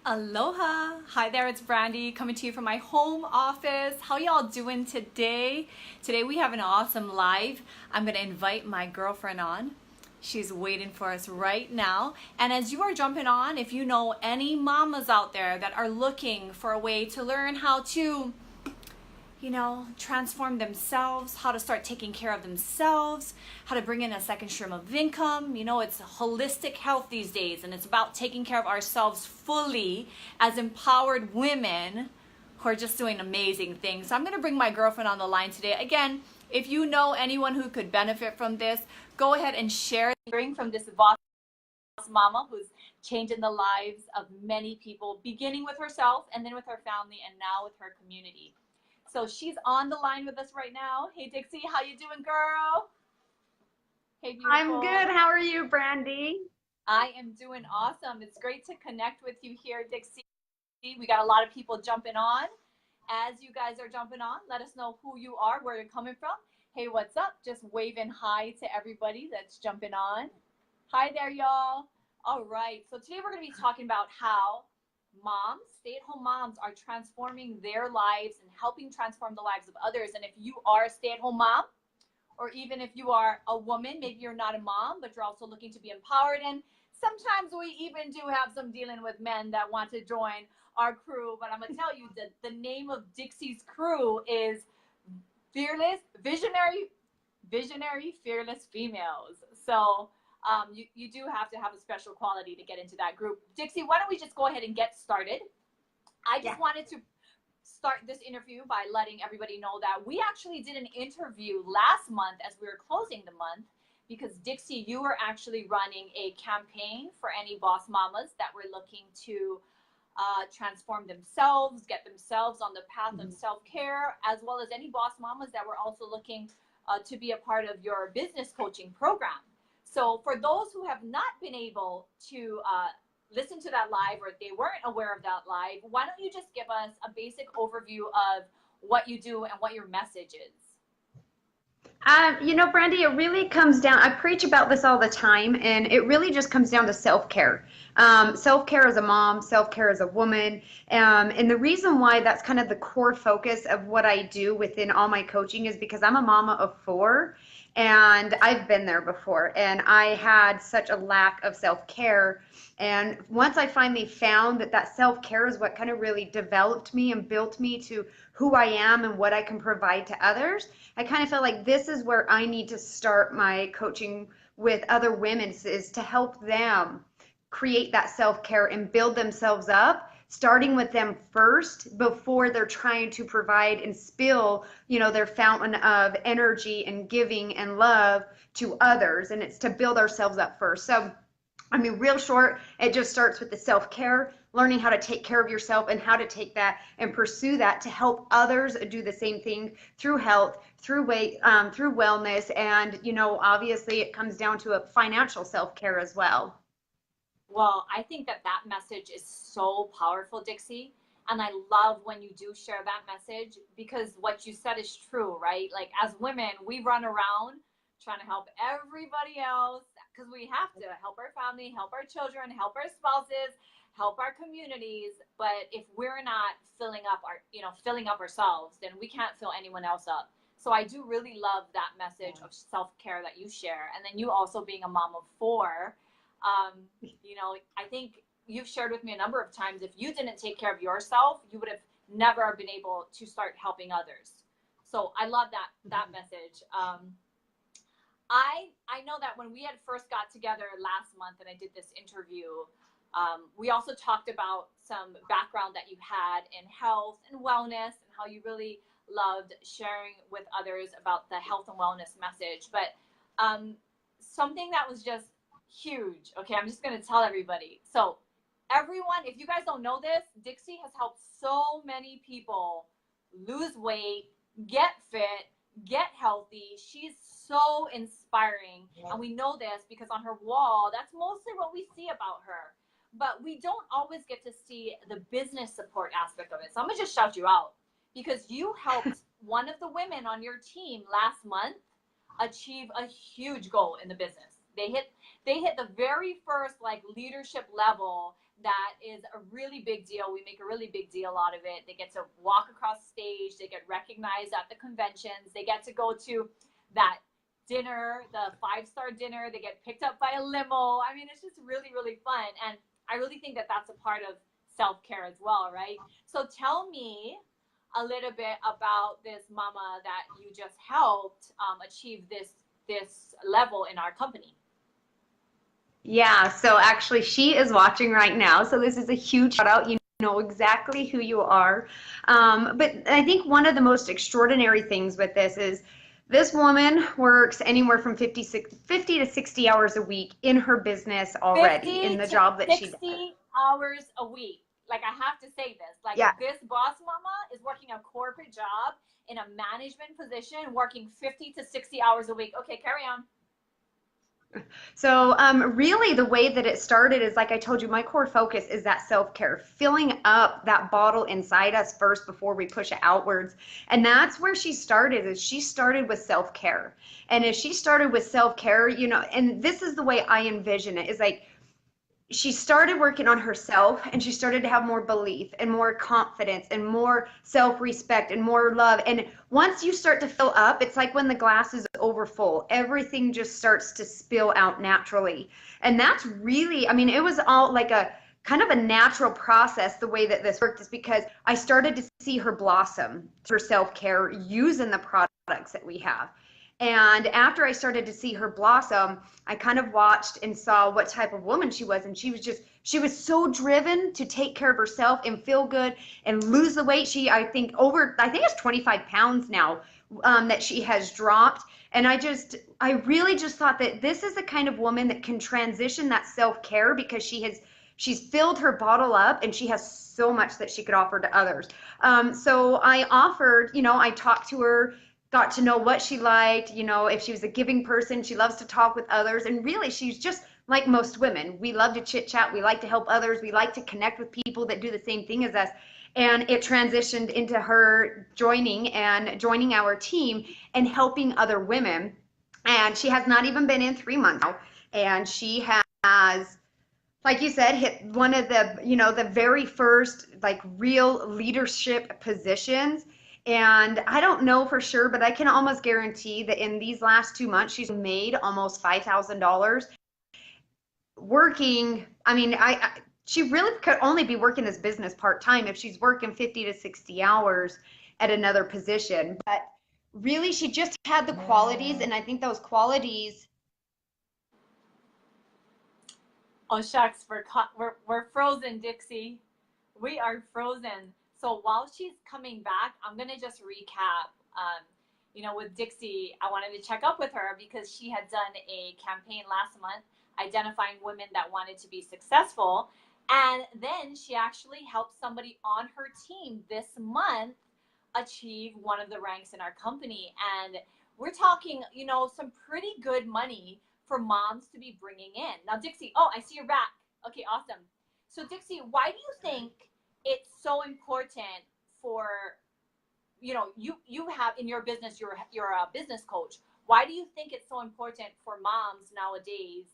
Aloha! Hi there, it's Brandy coming to you from my home office. How y'all doing today? Today we have an awesome live. I'm going to invite my girlfriend on. She's waiting for us right now. And as you are jumping on, if you know any mamas out there that are looking for a way to learn how to transform themselves, how to start taking care of themselves, how to bring in a second stream of income. It's holistic health these days, and it's about taking care of ourselves fully as empowered women who are just doing amazing things. So I'm going to bring my girlfriend on the line today. Again, if you know anyone who could benefit from this, go ahead and share hearing from this boss mama who's changing the lives of many people, beginning with herself and then with her family and now with her community. So she's on the line with us right now. Hey, Dixie, how you doing, girl? Hey, I'm beautiful. good. How are you, Brandy? I am doing awesome. It's great to connect with you here, Dixie. We got a lot of people jumping on. As you guys are jumping on, let us know who you are, where you're coming from. Hey, what's up? Just waving hi to everybody that's jumping on. Hi there, y'all. All right. So today we're going to be talking about how moms, stay-at-home moms, are transforming their lives and helping transform the lives of others. And if you are a stay-at-home mom, or even if you are a woman, maybe you're not a mom, but you're also looking to be empowered. And sometimes we even do have some dealing with men that want to join our crew. But I'm going to tell you that the name of Dixie's crew is Fearless, Visionary, Fearless Females. So you do have to have a special quality to get into that group. Dixie, why don't we just go ahead and get started? I just wanted to start this interview by letting everybody know that we actually did an interview last month as we were closing the month, because Dixie, you were actually running a campaign for any boss mamas that were looking to transform themselves, get themselves on the path of self-care, as well as any boss mamas that were also looking to be a part of your business coaching program. So for those who have not been able to listen to that live, or they weren't aware of that live, why don't you just give us a basic overview of what you do and what your message is? Brandy, it really comes down, I preach about this all the time, and it really just comes down to self-care. Self-care as a mom, self-care as a woman. And the reason why that's kind of the core focus of what I do within all my coaching is because I'm a mama of four, and I've been there before, and I had such a lack of self-care. And once I finally found that self-care is what kind of really developed me and built me to who I am and what I can provide to others, I kind of feel like this is where I need to start my coaching with other women, is to help them create that self-care and build themselves up, starting with them first before they're trying to provide and spill, their fountain of energy and giving and love to others. And it's to build ourselves up first. So real short, it just starts with the self-care, learning how to take care of yourself and how to take that and pursue that to help others do the same thing through health, through weight, through wellness. And, obviously it comes down to a financial self-care as well. Well, I think that message is so powerful, Dixie. And I love when you do share that message, because what you said is true, right? Like, as women, we run around trying to help everybody else because we have to help our family, help our children, help our spouses, help our communities. But if we're not filling up ourselves, then we can't fill anyone else up. So I do really love that message of self-care that you share. And then you also being a mom of four, I think you've shared with me a number of times, if you didn't take care of yourself, you would have never been able to start helping others. So I love that message. I know that when we had first got together last month and I did this interview, we also talked about some background that you had in health and wellness and how you really loved sharing with others about the health and wellness message. But something that was just huge. Okay, I'm just going to tell everybody. So everyone, if you guys don't know this, Dixie has helped so many people lose weight, get fit, get healthy. She's so inspiring. And we know this because on her wall, that's mostly what we see about her. But we don't always get to see the business support aspect of it. So I'm going to just shout you out, because you helped one of the women on your team last month achieve a huge goal in the business. They hit the very first leadership level that is a really big deal. We make a really big deal out of it. They get to walk across stage, they get recognized at the conventions, they get to go to that dinner, the 5-star dinner, they get picked up by a limo. I mean, it's just really, really fun. And I really think that that's a part of self-care as well, right? So tell me a little bit about this mama that you just helped achieve this level in our company. Yeah, so actually she is watching right now. So this is a huge shout out. You know exactly who you are. But I think one of the most extraordinary things with this is this woman works anywhere from 50 to 60 hours a week in her business already, 50 in the to job that she does. 60 hours a week. Like, I have to say this. Like, Yeah. this boss mama is working a corporate job in a management position, working 50 to 60 hours a week. Okay, carry on. So really the way that it started is, like I told you, my core focus is that self-care, filling up that bottle inside us first before we push it outwards. And that's where she started, is she started with self-care. And as she started with self-care, you know, and this is the way I envision it, is like, she started working on herself, and she started to have more belief and more confidence and more self-respect and more love. And once you start to fill up, it's like when the glass is over full, everything just starts to spill out naturally. And that's really, I mean, it was all like a kind of a natural process. The way that this worked is because I started to see her blossom, her self-care, using the products that we have. And after I started to see her blossom, I kind of watched and saw what type of woman she was. And she was so driven to take care of herself and feel good and lose the weight. I think it's 25 pounds now that she has dropped. And I really just thought that this is the kind of woman that can transition that self-care, because she's filled her bottle up and she has so much that she could offer to others. So I offered, you know, I talked to her, got to know what she liked, you know, if she was a giving person. She loves to talk with others, and really she's just like most women. We love to chit chat, we like to help others, we like to connect with people that do the same thing as us. And it transitioned into her joining our team and helping other women. And she has not even been in 3 months now, and she has, like you said, hit one of the, you know, the very first like real leadership positions. And I don't know for sure, but I can almost guarantee that in these last 2 months, she's made almost $5,000 working. I mean, she really could only be working this business part-time if she's working 50 to 60 hours at another position. But really, she just had the qualities, and I think those qualities. Oh, shucks, we're frozen, Dixie. We are frozen. So while she's coming back, I'm going to just recap. You know, with Dixie, I wanted to check up with her because she had done a campaign last month identifying women that wanted to be successful. And then she actually helped somebody on her team this month achieve one of the ranks in our company. And we're talking, you know, some pretty good money for moms to be bringing in. Now, Dixie, oh, I see you're back. Okay, awesome. So, Dixie, why do you think it's so important for, you know, you have in your business, you're a business coach. Why do you think it's so important for moms nowadays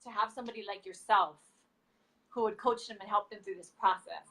to have somebody like yourself who would coach them and help them through this process?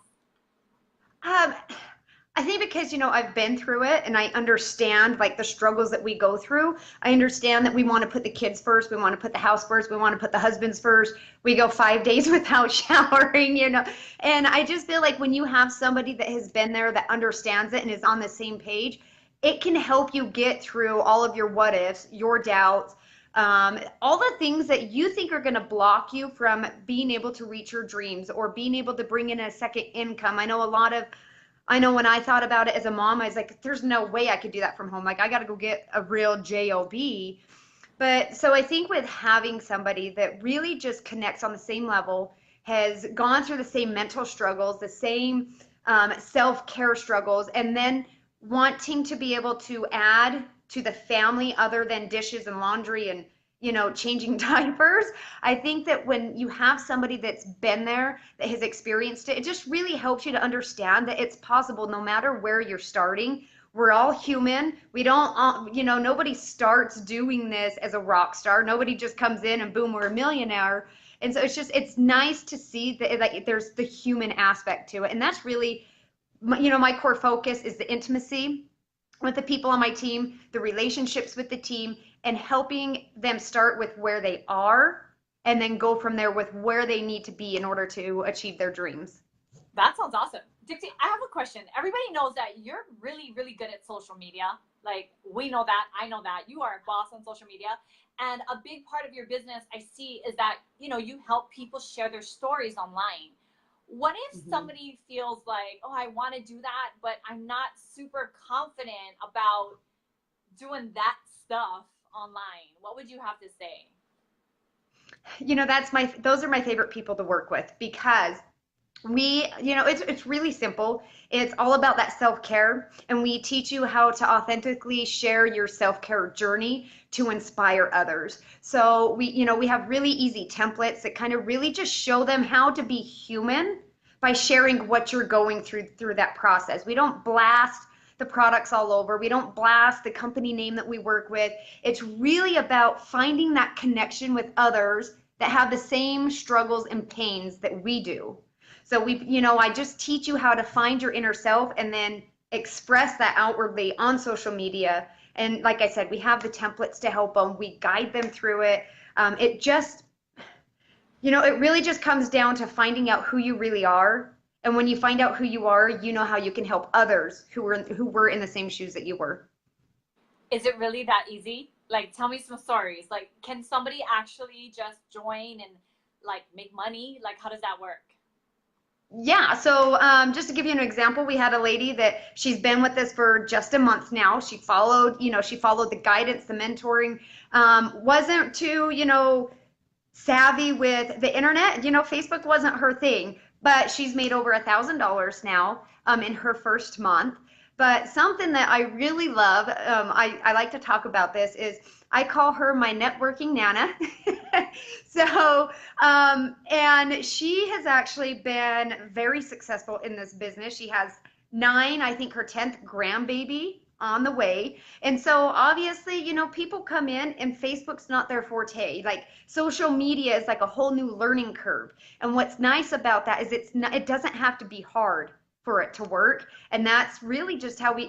I think because, you know, I've been through it and I understand like the struggles that we go through. I understand that we want to put the kids first. We want to put the house first. We want to put the husbands first. We go 5 days without showering, you know. And I just feel like when you have somebody that has been there, that understands it and is on the same page, it can help you get through all of your what ifs, your doubts, all the things that you think are going to block you from being able to reach your dreams or being able to bring in a second income. I know when I thought about it as a mom, I was like, there's no way I could do that from home. Like, I got to go get a real job. But so I think with having somebody that really just connects on the same level, has gone through the same mental struggles, the same self-care struggles, and then wanting to be able to add to the family other than dishes and laundry and, you know, changing diapers. I think that when you have somebody that's been there, that has experienced it, it just really helps you to understand that it's possible no matter where you're starting. We're all human. We don't, you know, nobody starts doing this as a rock star. Nobody just comes in and boom, we're a millionaire. And so it's nice to see that like there's the human aspect to it. And that's really, my core focus is the intimacy with the people on my team, the relationships with the team, and helping them start with where they are and then go from there with where they need to be in order to achieve their dreams. That sounds awesome. Dixie, I have a question. Everybody knows that you're really, really good at social media. Like, we know that. I know that. You are a boss on social media. And a big part of your business I see is that, you help people share their stories online. What if somebody feels like, oh, I want to do that, but I'm not super confident about doing that stuff online? What would you have to say? Those are my favorite people to work with, because it's really simple. It's all about that self-care, and we teach you how to authentically share your self-care journey to inspire others. So we have really easy templates that kind of really just show them how to be human by sharing what you're going through that process. We don't blast the products all over. We don't blast the company name that we work with. It's really about finding that connection with others that have the same struggles and pains that we do. So I just teach you how to find your inner self and then express that outwardly on social media. And like I said, we have the templates to help them. We guide them through it. It really just comes down to finding out who you really are. And when you find out who you are, you know how you can help others who were in the same shoes that you were. Is it really that easy? Like, tell me some stories. Like, can somebody actually just join and like make money? Like, how does that work? Yeah, so just to give you an example, we had a lady that she's been with us for just a month now. She followed the guidance, the mentoring, wasn't too, savvy with the internet. Facebook wasn't her thing, but she's made over $1,000 now in her first month. But something that I really love, I like to talk about this, is I call her my networking Nana. So, and she has actually been very successful in this business. She has 9, I think her 10th grandbaby on the way. And so obviously, people come in and Facebook's not their forte. Like, social media is like a whole new learning curve. And what's nice about that is it doesn't have to be hard for it to work. And that's really just how we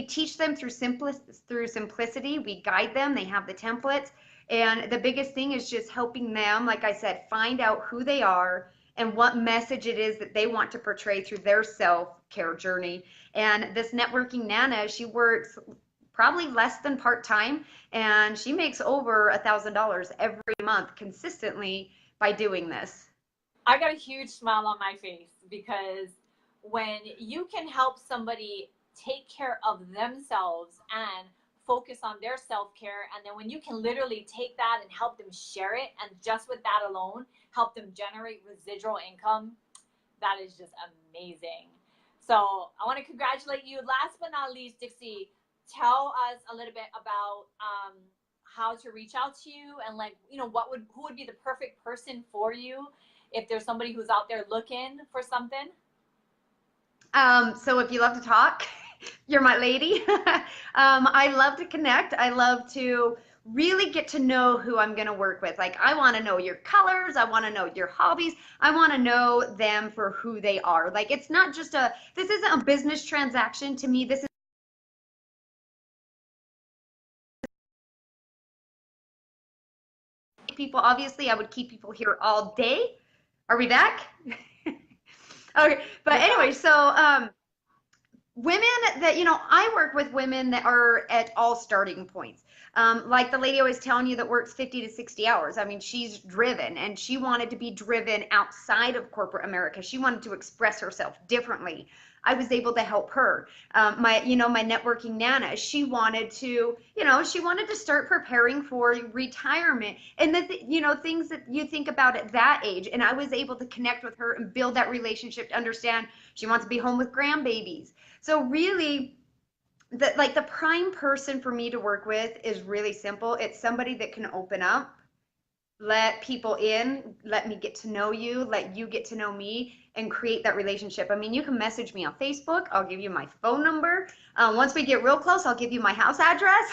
teach them through simplicity. We guide them. They have the templates. And the biggest thing is just helping them, like I said, find out who they are and what message it is that they want to portray through their self-care journey. And this networking Nana, she works probably less than part-time, and she makes over $1,000 every month consistently by doing this. I got a huge smile on my face, because when you can help somebody take care of themselves and focus on their self-care, and then when you can literally take that and help them share it, and just with that alone help them generate residual income, that is just amazing. So I want to congratulate you. Last but not least, Dixie, tell us a little bit about how to reach out to you, and who would be the perfect person for you if there's somebody who's out there looking for something. So if you love to talk, you're my lady. I love to connect. I love to really get to know who I'm going to work with. Like, I want to know your colors. I want to know your hobbies. I want to know them for who they are. Like, it's not just this isn't a business transaction to me. This is people. Obviously, I would keep people here all day. Are we back? Okay. But anyway, so, women that, I work with women that are at all starting points. Like the lady I was telling you that works 50 to 60 hours. I mean, she's driven, and she wanted to be driven outside of corporate America. She wanted to express herself differently. I was able to help her. My networking Nana, she wanted to start preparing for retirement, and things that you think about at that age. And I was able to connect with her and build that relationship to understand she wants to be home with grandbabies. So really, the prime person for me to work with is really simple. It's somebody that can open up, let people in, let me get to know you, let you get to know me, and create that relationship. I mean, you can message me on Facebook. I'll give you my phone number. Once we get real close, I'll give you my house address.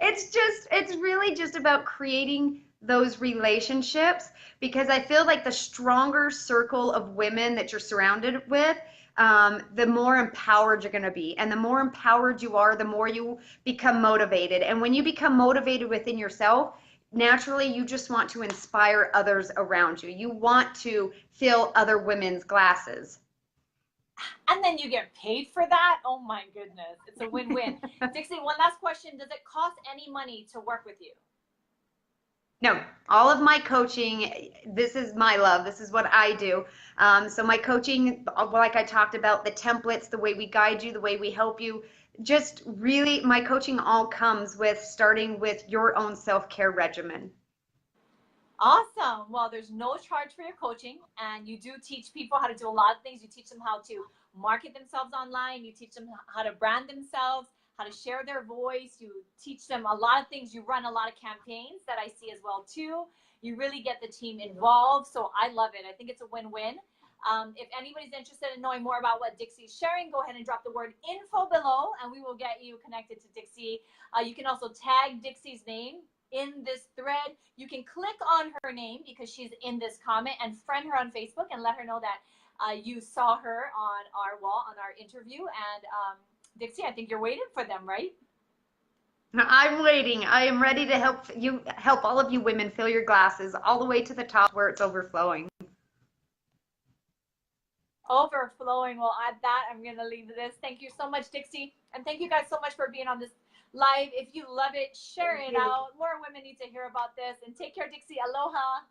It's really just about creating those relationships, because I feel like the stronger circle of women that you're surrounded with, the more empowered you're going to be. And the more empowered you are, the more you become motivated. And when you become motivated within yourself, naturally you just want to inspire others around you. You want to fill other women's glasses. And then you get paid for that. Oh my goodness. It's a win-win. Dixie, one last question. Does it cost any money to work with you? No, all of my coaching, this is my love. This is what I do. So my coaching, like I talked about, the templates, the way we guide you, the way we help you, just really, my coaching all comes with starting with your own self-care regimen. Awesome. Well, there's no charge for your coaching, and you do teach people how to do a lot of things. You teach them how to market themselves online. You teach them how to brand themselves, how to share their voice. You teach them a lot of things. You run a lot of campaigns that I see as well too. You really get the team involved. So I love it. I think it's a win-win. If anybody's interested in knowing more about what Dixie's sharing, go ahead and drop the word info below, and we will get you connected to Dixie. You can also tag Dixie's name in this thread. You can click on her name because she's in this comment, and friend her on Facebook and let her know that you saw her on our wall on our interview. And Dixie, I think you're waiting for them, right? I'm waiting. I am ready to help all of you women fill your glasses all the way to the top where it's overflowing. Overflowing. Well, at that, I'm going to leave this. Thank you so much, Dixie. And thank you guys so much for being on this live. If you love it, share it out. More women need to hear about this. And take care, Dixie. Aloha.